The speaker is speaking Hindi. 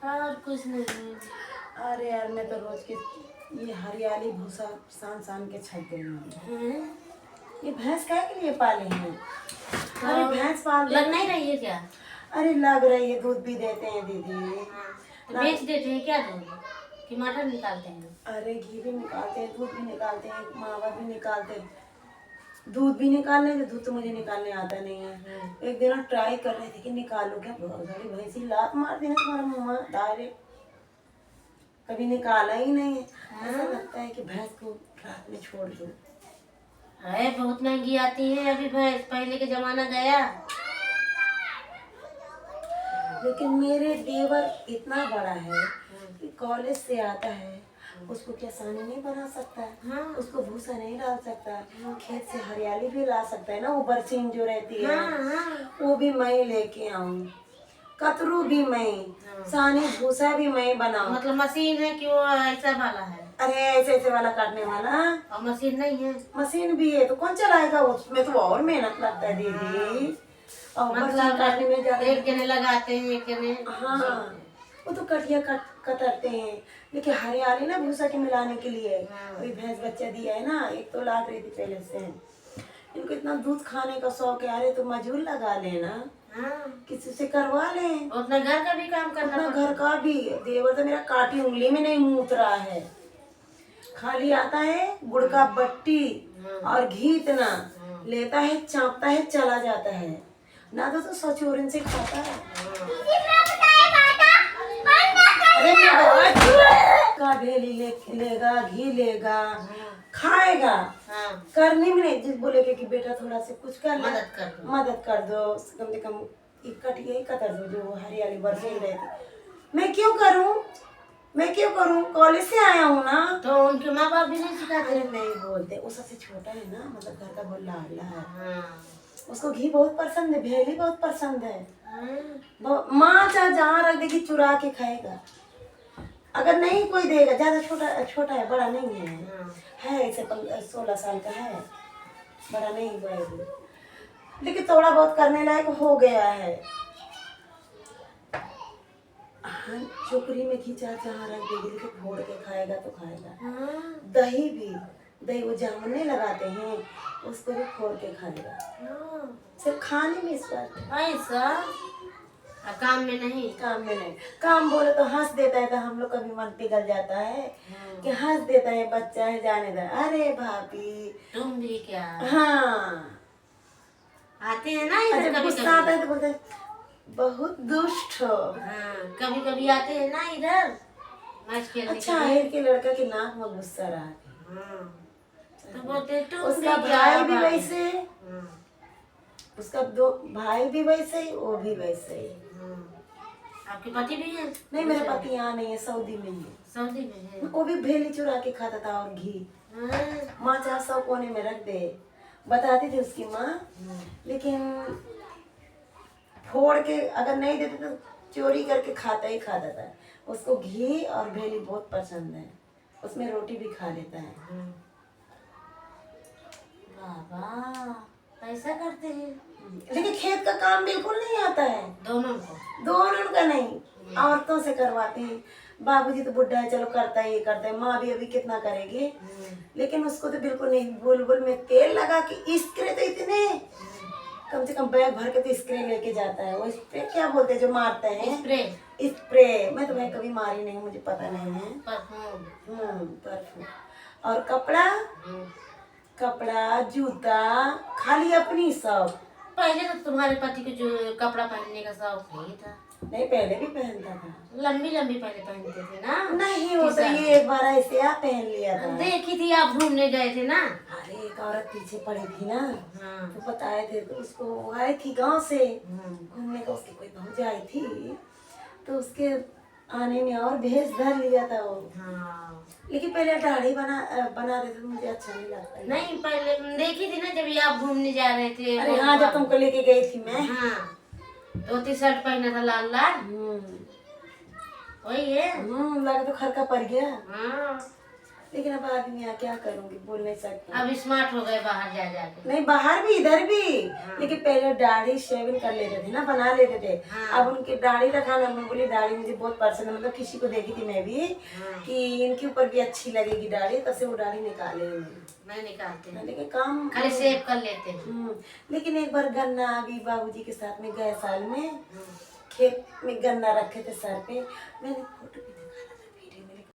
और कुछ नहीं। अरे यार मैं तो रोज की ये हरियाली भूसा सान सान के छक गई हूँ। ये भैंस काय के लिए पाले हैं? अरे भैंस पाल लग नहीं रही है क्या? अरे लग रही है, दूध भी देते हैं दीदी। तो बेच देते हैं क्या दूध कि मटन निकालते हैं? अरे घी भी निकालते हैं, दूध भी निकालते हैं, मावा भी निकालते हैं, दूध भी निकालने थे। दूध तो मुझे निकालने आता नहीं है। एक दिन ट्राई कर रही थी कि निकालू क्या, बहुत सारी भैंसी लात मार दी ना तुम्हारा मुँह डायरेक्ट, कभी निकाला ही नहीं है। ऐसा लगता है कि भैंस को रात में छोड़ दो। अरे बहुत महंगी आती है अभी भैंस, पहले के जमाना गया। लेकिन मेरे देवर इतना बड़ा है कि कॉलेज से आता है, उसको क्या सानी नहीं बना सकता है? हाँ। उसको भूसा नहीं डाल सकता है, खेत से हरियाली भी ला सकता है ना, वो बरसीन जो रहती है वो भी मैं लेके आऊं, कतरू भी मैं, सानी भूसा भी मैं बनाऊं। मतलब मशीन है कि वो ऐसा वाला है? अरे ऐसे ऐसे वाला काटने वाला। और मशीन नहीं है? मशीन भी है तो कौन चलाएगा? उसमें तो और मेहनत लगता है दीदी। और बरसीन काटने में ज्यादा एक जने लगाते हैं, एक जने। हाँ, वो तो कटिया कतरते हैं, लेकिन हरियाली ना भूसा के मिलाने के लिए। अभी भैंस बच्चा दिया है ना, एक तो लाग रही थी पहले से। इनको इतना दूध खाने का शौक है, अरे तो मजूर लगा लेना, किसी से करवा लें। उतना घर का भी काम करना अपना घर का भी। देवर तो मेरा काटी उंगली में नहीं मूत रहा है, खाली आता है गुड़ का बट्टी और घी इतना लेता है, चापता है, चला जाता है ना, तो सचोरन से खाता है। अरे का भेली लेगा, घी लेगा, खाएगा, करने में नहीं। जिस बोले कि बेटा थोड़ा से कुछ कर ले, मदद कर दो, कम से कम एक कटिया ही कतर दो जो हरियाली बरसीन रहती। मैं क्यों करूं, मैं क्यों करूं? कॉलेज से आया हूँ ना। तो उनके माँ बाप भी नहीं सिखाते? नहीं बोलते, वो सबसे छोटा है ना, मतलब घर का बहुत लाडला है। उसको घी बहुत पसंद है, भेली बहुत पसंद है। माँ चाहे जहाँ रख देगी चुरा के खाएगा, अगर नहीं कोई देगा। ज्यादा छोटा छोटा है, बड़ा नहीं है ऐसे 16 साल का है, बड़ा नहीं हुआ है, लेकिन थोड़ा बहुत करने लायक हो गया है। हाँ, चोकरी में घी जहाँ रख देगी, लेकिन फोड़ के खाएगा तो खाएगा। दही भी, दही वो जामुन नहीं लगाते हैं, उसको भी फोड़ के खाएगा। सिर्फ खाने में स्वाद, ऐसा काम में नहीं। काम में नहीं। काम बोले तो हंस देता है, तो हम लोग का भी मन पिघल जाता है कि हंस देता है, बच्चा है जाने दे। अरे भाभी तुम भी क्या? हाँ, आते हैं ना इधर, जब गुस्सा आता है तो बोलते हैं बहुत दुष्ट हो। कभी कभी आते हैं ना इधर मैच खेलने। अच्छा है कि लड़का के नाक में गुस्सा रहा है, तो बोलते उसका भाई भी वैसे, उसका दो भाई भी वैसे ही, वो भी वैसे ही। आपके पति भी हैं? नहीं, मेरे पति यहाँ नहीं है, सऊदी में है। सऊदी में है? वो भी भेली चुरा के खाता था और घी। माँ चाहे 100 कोने में रख दे, बताती थी उसकी माँ, लेकिन फोड़ के अगर नहीं देते तो चोरी करके खाता ही खाता था। उसको घी और भेली बहुत पसंद है, उसमें रोटी भी खा लेता है। बाबा ऐसा करते हैं। लेकिन खेत का काम बिल्कुल नहीं आता है दोनों का नहीं, औरतों से करवाते हैं। बाबूजी तो बुढ़ा है, चलो करता है, ये करता है। माँ भी अभी कितना करेगी, लेकिन उसको तो बिल्कुल नहीं। बुलबुल में तेल लगा के स्प्रे, तो इतने कम से कम बैग भर के तो स्प्रे लेके जाता है। वो स्प्रे क्या बोलते हैं जो मारते हैं? स्प्रे। मैं तो भाई कभी मारी नहीं, मुझे पता नहीं है। परफ्यूम और कपड़ा जूता खाली अपनी सब। पहले तो तुम्हारे पति को जो कपड़ा पहनने का शौक नहीं था? नहीं, पहले भी पहनता था, लंबी लंबी पहले पहनते थे ना। नहीं वो तो ये एक बार ऐसे आप पहन लिया था। देखी थी, आप घूमने गए थे ना। अरे एक औरत पीछे पड़ी थी ना, तो बताए थे, तो उसको आई थी गांव से घूमने का, उसकी कोई भौजाई आई थी, तो उसके आने में और भेष धर लिया था वो। लेकिन पहले दाढ़ी बना देते, मुझे अच्छा नहीं लगता। नहीं, पहले देखी थी ना जब आप घूमने जा रहे थे। अरे हाँ, जब तुमको लेके गई थी मैं। धोती शर्ट पहना था लाल लाल, वही है। लगा तो खरका पड़ गया। लेकिन अब आदमी क्या करूंगी, बोल नहीं सकती। अब स्मार्ट हो गए बाहर जा जाके। नहीं बाहर भी इधर भी, लेकिन पहले दाढ़ी शेविंग कर लेते थे ना, बना लेते थे। अब उनकी दाढ़ी रखा ना, मैं बोली दाढ़ी मुझे बहुत पसंद है, मतलब किसी को देखी थी मैं भी कि इनके ऊपर भी अच्छी लगेगी दाढ़ी, तब से वो दाढ़ी निकाले नहीं निकालते, लेकिन काम खाली सेव कर लेते हैं। लेकिन एक बार गन्ना अभी बाबूजी के साथ में गए साल में, खेत में गन्ना रखे थे सर पे, मैंने फोटो भी दिखा